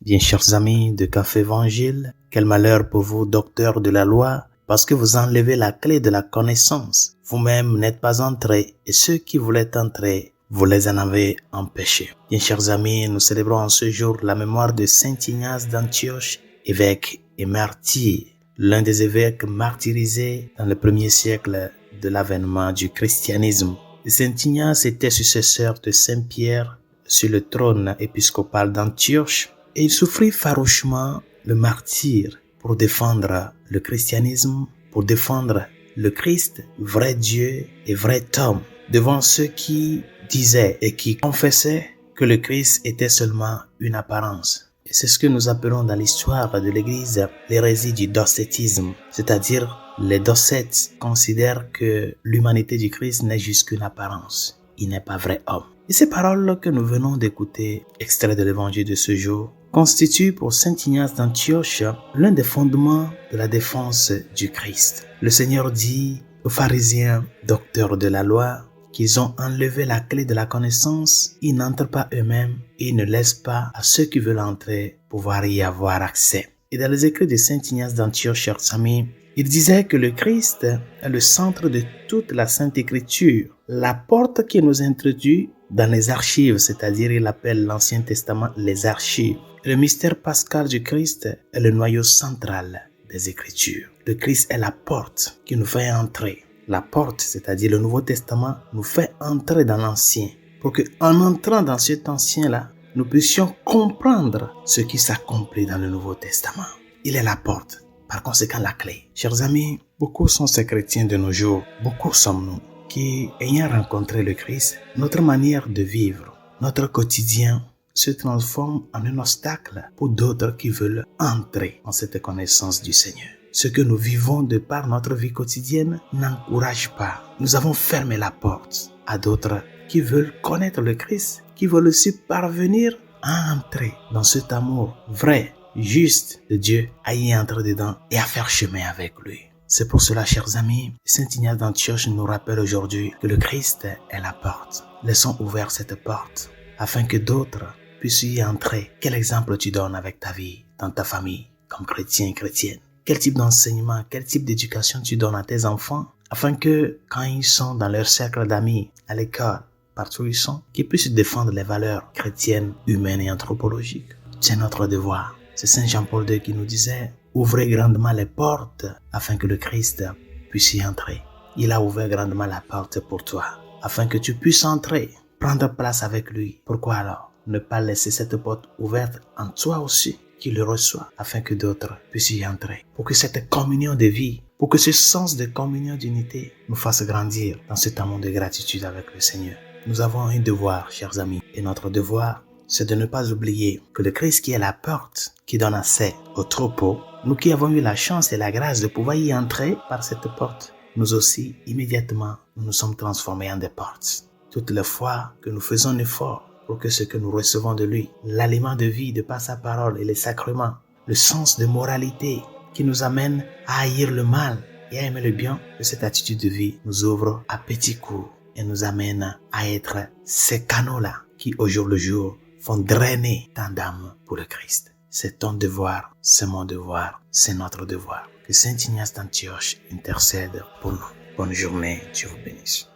Bien chers amis de Café Évangile, quel malheur pour vous, docteurs de la loi, parce que vous enlevez la clé de la connaissance. Vous-même n'êtes pas entrés, et ceux qui voulaient entrer, vous les en avez empêchés. Bien chers amis, nous célébrons en ce jour la mémoire de Saint Ignace d'Antioche, évêque et martyr, l'un des évêques martyrisés dans le premier siècle de l'avènement du christianisme. Saint Ignace était successeur de Saint Pierre sur le trône épiscopal d'Antioche et il souffrit farouchement le martyre pour défendre le christianisme, pour défendre le Christ, vrai Dieu et vrai homme, devant ceux qui disaient et qui confessaient que le Christ était seulement une apparence. Et c'est ce que nous appelons dans l'histoire de l'Église l'hérésie du docétisme, c'est-à-dire les docètes considèrent que l'humanité du Christ n'est juste qu'une apparence. Il n'est pas vrai homme. Et ces paroles que nous venons d'écouter, extraits de l'évangile de ce jour, constituent pour Saint Ignace d'Antioche l'un des fondements de la défense du Christ. Le Seigneur dit aux pharisiens, docteurs de la loi, qu'ils ont enlevé la clé de la connaissance, ils n'entrent pas eux-mêmes et ils ne laissent pas à ceux qui veulent entrer pouvoir y avoir accès. Et dans les écrits de Saint Ignace d'Antioche, chers amis, il disait que le Christ est le centre de toute la Sainte Écriture, la porte qui nous introduit dans les archives, c'est-à-dire il appelle l'Ancien Testament les archives. Le mystère pascal du Christ est le noyau central des Écritures. Le Christ est la porte qui nous fait entrer. La porte, c'est-à-dire le Nouveau Testament, nous fait entrer dans l'Ancien, pour qu'en entrant dans cet Ancien-là, nous puissions comprendre ce qui s'accomplit dans le Nouveau Testament. Il est la porte, par conséquent la clé. Chers amis, beaucoup sont ces chrétiens de nos jours, beaucoup sommes-nous, qui, ayant rencontré le Christ, notre manière de vivre, notre quotidien se transforme en un obstacle pour d'autres qui veulent entrer en cette connaissance du Seigneur. Ce que nous vivons de par notre vie quotidienne n'encourage pas. Nous avons fermé la porte à d'autres qui veulent connaître le Christ, qui veulent aussi parvenir à entrer dans cet amour vrai, juste de Dieu, à y entrer dedans et à faire chemin avec lui. C'est pour cela, chers amis, Saint Ignace d'Antioche nous rappelle aujourd'hui que le Christ est la porte. Laissons ouverte cette porte afin que d'autres puissent y entrer. Quel exemple tu donnes avec ta vie, dans ta famille, comme chrétien et chrétienne? Quel type d'enseignement, quel type d'éducation tu donnes à tes enfants afin que, quand ils sont dans leur cercle d'amis, à l'école, partout où ils sont, qu'ils puissent défendre les valeurs chrétiennes, humaines et anthropologiques. C'est notre devoir. C'est Saint Jean-Paul II qui nous disait « Ouvrez grandement les portes afin que le Christ puisse y entrer. » Il a ouvert grandement la porte pour toi afin que tu puisses entrer, prendre place avec lui. Pourquoi alors ne pas laisser cette porte ouverte en toi aussi qui le reçoit afin que d'autres puissent y entrer. Pour que cette communion de vie, pour que ce sens de communion d'unité nous fasse grandir dans cet amour de gratitude avec le Seigneur. Nous avons un devoir, chers amis, et notre devoir, c'est de ne pas oublier que le Christ qui est la porte, qui donne accès au troupeau, nous qui avons eu la chance et la grâce de pouvoir y entrer par cette porte, nous aussi, immédiatement, nous nous sommes transformés en des portes. Toutes les fois que nous faisons un effort pour que ce que nous recevons de lui, l'aliment de vie de par sa parole et les sacrements, le sens de moralité qui nous amène à haïr le mal et à aimer le bien, que cette attitude de vie nous ouvre à petits coups et nous amène à être ces canaux-là qui, au jour le jour, font drainer tant d'âmes pour le Christ. C'est ton devoir, c'est mon devoir, c'est notre devoir. Que Saint Ignace d'Antioche intercède pour nous. Bonne journée, Dieu vous bénisse.